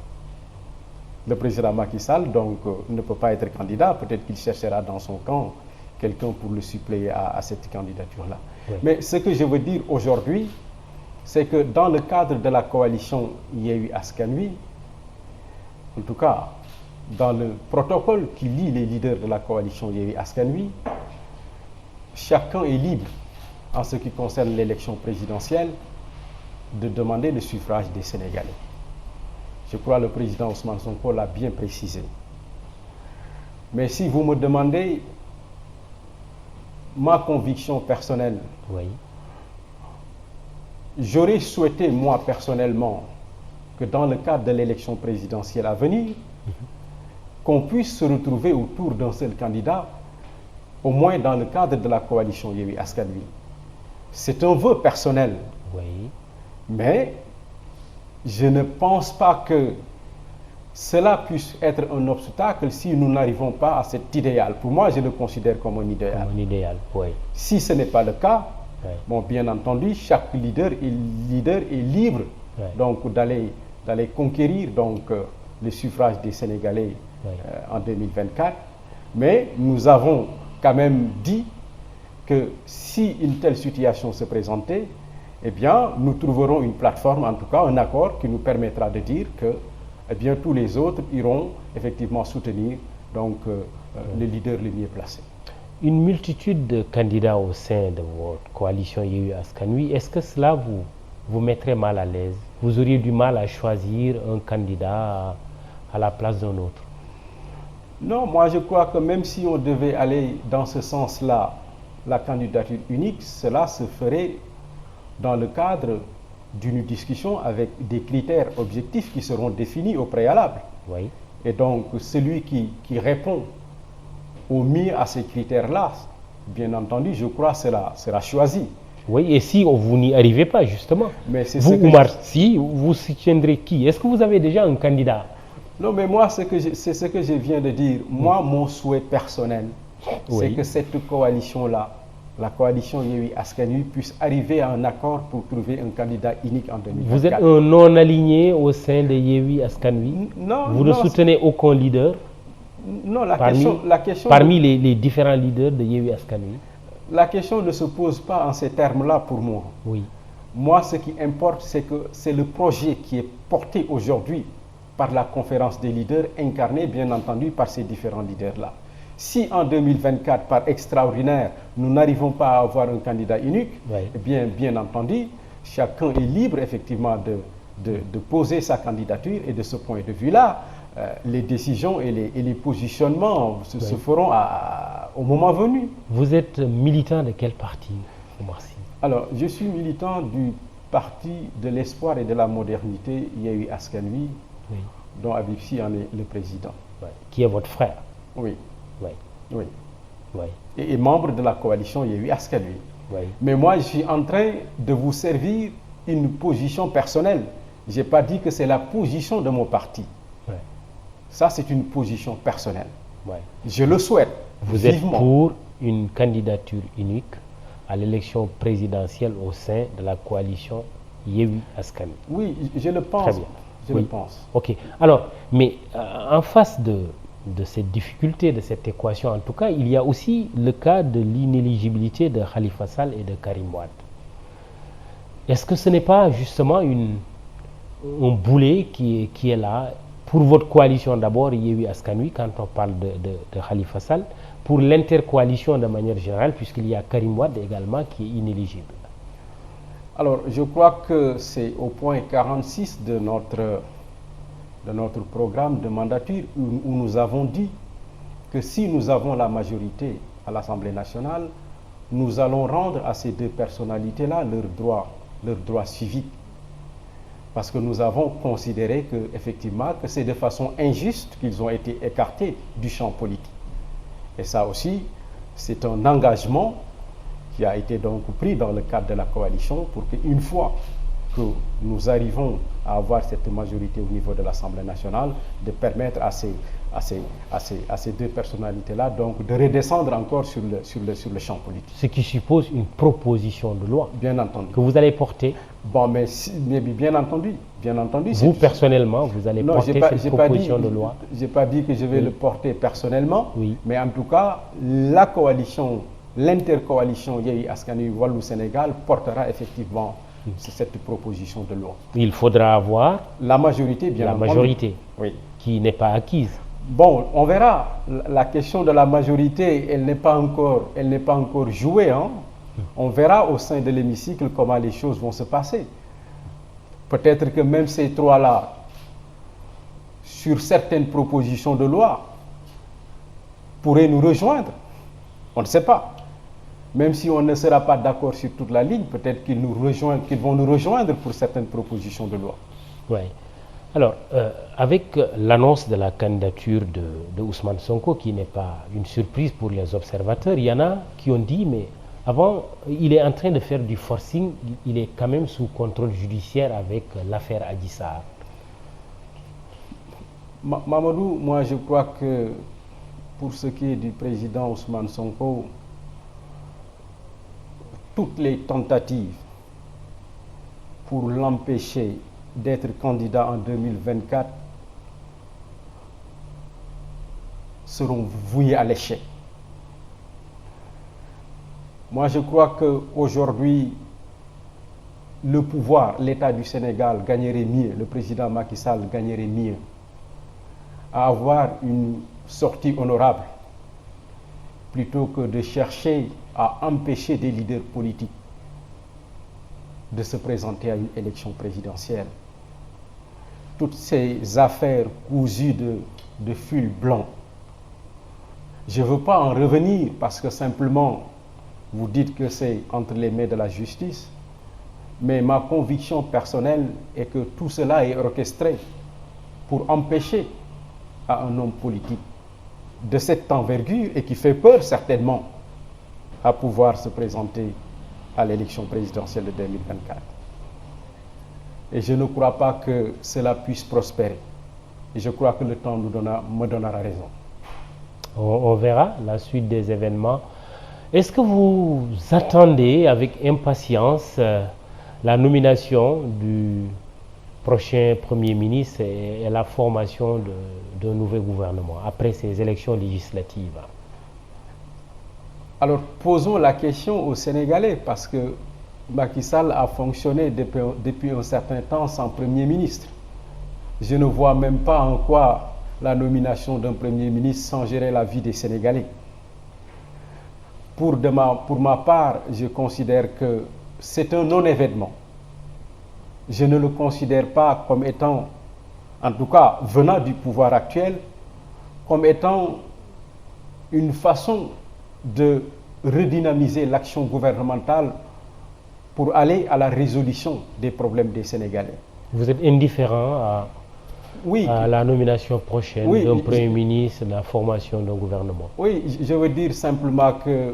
Le président Macky Sall, donc, ne peut pas être candidat. Peut-être qu'il cherchera dans son camp quelqu'un pour le suppléer à cette candidature-là. Oui. Mais ce que je veux dire aujourd'hui, c'est que dans le cadre de la coalition Yewwi Askan Wi, en tout cas, dans le protocole qui lie les leaders de la coalition Yewwi Askan Wi, chacun est libre, en ce qui concerne l'élection présidentielle, de demander le suffrage des Sénégalais. Je crois que le président Ousmane Sonko l'a bien précisé. Mais si vous me demandez ma conviction personnelle, oui, j'aurais souhaité, moi personnellement, que dans le cadre de l'élection présidentielle à venir, qu'on puisse se retrouver autour d'un seul candidat, au moins dans le cadre de la coalition Yewwi Askan Wi. C'est un vœu personnel. Oui. Mais je ne pense pas que cela puisse être un obstacle si nous n'arrivons pas à cet idéal. Pour moi, je le considère comme un idéal. Comme un idéal, oui. Si ce n'est pas le cas, oui, bon, bien entendu, chaque leader est libre, oui, donc d'aller conquérir donc, le suffrage des Sénégalais, oui, en 2024. Mais nous avons quand même dit que si une telle situation se présentait, eh bien, nous trouverons une plateforme, en tout cas un accord qui nous permettra de dire que, eh bien, tous les autres iront effectivement soutenir donc, le leader le mieux placé. Une multitude de candidats au sein de votre coalition Yewwi Askan Wi, est-ce que cela vous mettrait mal à l'aise? Vous auriez du mal à choisir un candidat à la place d'un autre? Non, moi je crois que même si on devait aller dans ce sens-là, la candidature unique, cela se ferait dans le cadre d'une discussion avec des critères objectifs qui seront définis au préalable. Oui. Et donc, celui qui répond au mieux à ces critères-là, bien entendu, je crois, sera choisi. Oui, et si vous n'y arrivez pas, justement, mais c'est vous, Oumar Sy, vous soutiendrez qui? Est-ce que vous avez déjà un candidat? Non, mais moi, c'est ce que je viens de dire. Moi, mon souhait personnel, oui, c'est que cette coalition-là, la coalition Yewwi Askan Wi, puisse arriver à un accord pour trouver un candidat unique en 2024. Vous êtes un non-aligné au sein de Yewwi Askan Wi? Non. Vous ne soutenez aucun leader? Non, la question parmi les différents leaders de Yewwi Askan Wi? La question ne se pose pas en ces termes-là pour moi. Oui. Moi, ce qui importe, c'est que c'est le projet qui est porté aujourd'hui par la conférence des leaders, incarné bien entendu par ces différents leaders-là. Si en 2024, par extraordinaire, nous n'arrivons pas à avoir un candidat unique, oui, eh bien entendu, chacun est libre effectivement de poser sa candidature, et de ce point de vue-là, les décisions et les positionnements se feront au moment venu. Vous êtes militant de quel parti, Oumar Sy? Alors, je suis militant du parti de l'espoir et de la modernité, Yewwi Askan Wi, oui, dont Habib Sy en est le président. Oui. Qui est votre frère? Oui. Oui. Oui. Oui. Et membre de la coalition Yewwi Askan Wi. Oui. Mais moi, je suis en train de vous servir une position personnelle. Je n'ai pas dit que c'est la position de mon parti. Oui. Ça, c'est une position personnelle. Oui. Je le souhaite. Vous vivement. Êtes pour une candidature unique à l'élection présidentielle au sein de la coalition Yewwi Askan Wi? Oui, je le pense. Très bien. Je le pense. Ok. Alors, mais en face de cette difficulté, de cette équation, en tout cas, il y a aussi le cas de l'inéligibilité de Khalifa Sall et de Karim Wade. Est-ce que ce n'est pas justement un boulet qui est là pour votre coalition d'abord, Yewwi Askan Wi, quand on parle de Khalifa Sall, pour l'intercoalition de manière générale, puisqu'il y a Karim Wade également qui est inéligible? Alors, je crois que c'est au point 46 de notre programme de mandature où nous avons dit que si nous avons la majorité à l'Assemblée nationale, nous allons rendre à ces deux personnalités-là leurs droits civiques. Parce que nous avons considéré que c'est de façon injuste qu'ils ont été écartés du champ politique. Et ça aussi, c'est un engagement qui a été donc pris dans le cadre de la coalition pour qu'une fois que nous arrivons à avoir cette majorité au niveau de l'Assemblée nationale, de permettre à ces deux personnalités-là donc de redescendre encore sur le champ politique. Ce qui suppose une proposition de loi. Bien entendu. Que vous allez porter. Bon, mais bien entendu. Vous, personnellement, vous allez porter cette proposition de loi. Je n'ai pas dit que je vais le porter personnellement, oui. Mais en tout cas, la coalition, l'intercoalition Yewwi Askan Wi Wallu Sénégal portera effectivement cette proposition de loi. Il faudra avoir la majorité, bien entendu. La majorité, oui. Qui n'est pas acquise. Bon, on verra. La question de la majorité, elle n'est pas encore jouée. Hein. On verra au sein de l'hémicycle comment les choses vont se passer. Peut-être que même ces trois-là, sur certaines propositions de loi, pourraient nous rejoindre. On ne sait pas. Même si on ne sera pas d'accord sur toute la ligne, peut-être qu'ils vont nous rejoindre pour certaines propositions de loi. Oui. Alors, avec l'annonce de la candidature de Ousmane Sonko, qui n'est pas une surprise pour les observateurs, il y en a qui ont dit, mais avant, il est en train de faire du forcing, il est quand même sous contrôle judiciaire avec l'affaire Adji Sarr. Mamadou, moi je crois que pour ce qui est du président Ousmane Sonko, toutes les tentatives pour l'empêcher d'être candidat en 2024 seront vouées à l'échec. Moi, je crois qu'aujourd'hui, le pouvoir, l'État du Sénégal gagnerait mieux, le président Macky Sall gagnerait mieux à avoir une sortie honorable plutôt que de chercher à empêcher des leaders politiques de se présenter à une élection présidentielle. Toutes ces affaires cousues de fil blanc. Je ne veux pas en revenir parce que simplement vous dites que c'est entre les mains de la justice, mais ma conviction personnelle est que tout cela est orchestré pour empêcher à un homme politique de cette envergure et qui fait peur certainement à pouvoir se présenter à l'élection présidentielle de 2024. Et je ne crois pas que cela puisse prospérer. Et je crois que le temps me donnera raison. On verra la suite des événements. Est-ce que vous attendez avec impatience la nomination du prochain Premier ministre et la formation d'un nouveau gouvernement après ces élections législatives? Alors, posons la question aux Sénégalais, parce que Macky Sall a fonctionné depuis un certain temps sans Premier ministre. Je ne vois même pas en quoi la nomination d'un Premier ministre changerait la vie des Sénégalais. Pour ma part, je considère que c'est un non-événement. Je ne le considère pas comme étant, en tout cas venant du pouvoir actuel, comme étant une façon de redynamiser l'action gouvernementale pour aller à la résolution des problèmes des Sénégalais. Vous êtes indifférent à la nomination prochaine d'un Premier ministre, la formation d'un gouvernement? Oui, je veux dire simplement que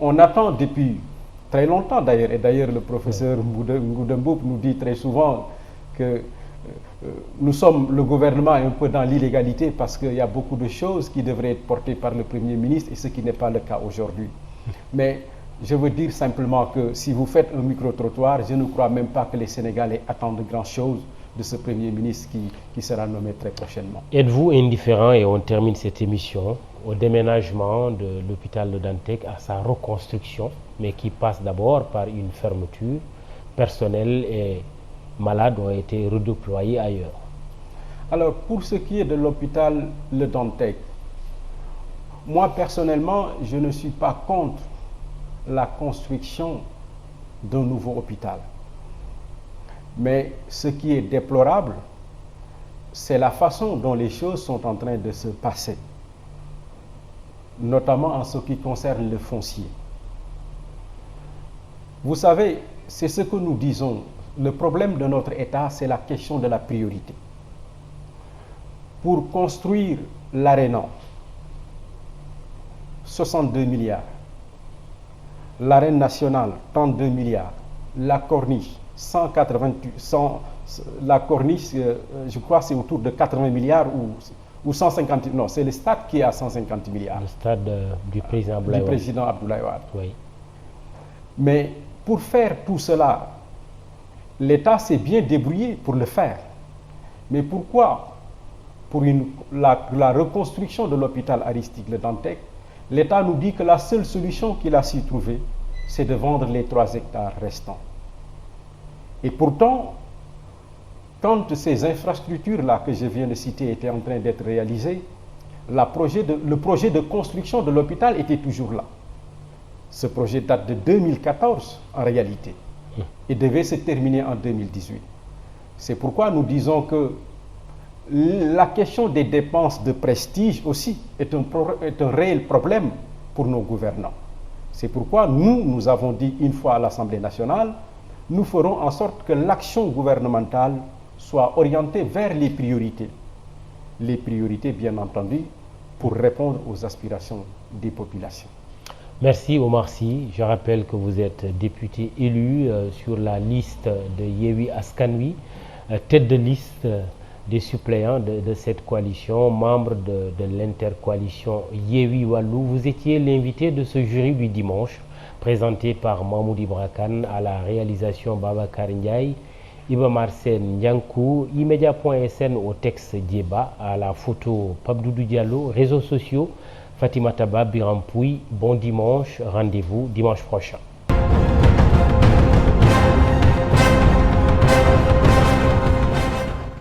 on attend depuis très longtemps d'ailleurs, et d'ailleurs le professeur Ngouda Mboup nous dit très souvent que nous sommes, le gouvernement, un peu dans l'illégalité parce qu'il y a beaucoup de choses qui devraient être portées par le Premier ministre et ce qui n'est pas le cas aujourd'hui. Mais je veux dire simplement que si vous faites un micro-trottoir, je ne crois même pas que les Sénégalais attendent grand-chose de ce Premier ministre qui sera nommé très prochainement. Êtes-vous indifférent, et on termine cette émission, au déménagement de l'hôpital de Dantec à sa reconstruction, mais qui passe d'abord par une fermeture? Personnel et malades ont été redéployés ailleurs. Alors, pour ce qui est de l'hôpital Le Dantec, moi personnellement, je ne suis pas contre la construction d'un nouveau hôpital. Mais ce qui est déplorable, c'est la façon dont les choses sont en train de se passer, notamment en ce qui concerne le foncier. Vous savez, c'est ce que nous disons, le problème de notre État, c'est la question de la priorité. Pour construire l'Arena, 62 milliards, l'Arène nationale, 32 milliards, la Corniche, la corniche, je crois c'est autour de 80 milliards ou 150, non, c'est le stade qui est à 150 milliards. Le stade du président Abdoulaye Wade. Du président Abdoulaye Wade. Oui. Mais pour faire tout cela, l'État s'est bien débrouillé pour le faire. Mais pourquoi, pour la reconstruction de l'hôpital Aristide Le Dantec, l'État nous dit que la seule solution qu'il a su trouver, c'est de vendre les 3 hectares restants. Et pourtant, quand ces infrastructures-là que je viens de citer étaient en train d'être réalisées, le projet de construction de l'hôpital était toujours là. Ce projet date de 2014 en réalité et devait se terminer en 2018. C'est pourquoi nous disons que la question des dépenses de prestige aussi est un réel problème pour nos gouvernants. C'est pourquoi nous avons dit une fois à l'Assemblée nationale, nous ferons en sorte que l'action gouvernementale soit orientée vers les priorités. Les priorités, bien entendu, pour répondre aux aspirations des populations. Merci Omar Sy. Je rappelle que vous êtes député élu sur la liste de Yewwi Askan Wi, tête de liste des suppléants de cette coalition, membre de l'intercoalition Yewwi Wallu. Vous étiez l'invité de ce jury du dimanche, présenté par Mahmoud Ibra Kane, à la réalisation Babacar Ndiaye, Iba Mar Sène Ndiankou, Imedia.sn au texte Dieba, à la photo Pape Doudou Diallo, réseaux sociaux Fatimata Ba, Biram Pouy. Bon dimanche, rendez-vous dimanche prochain.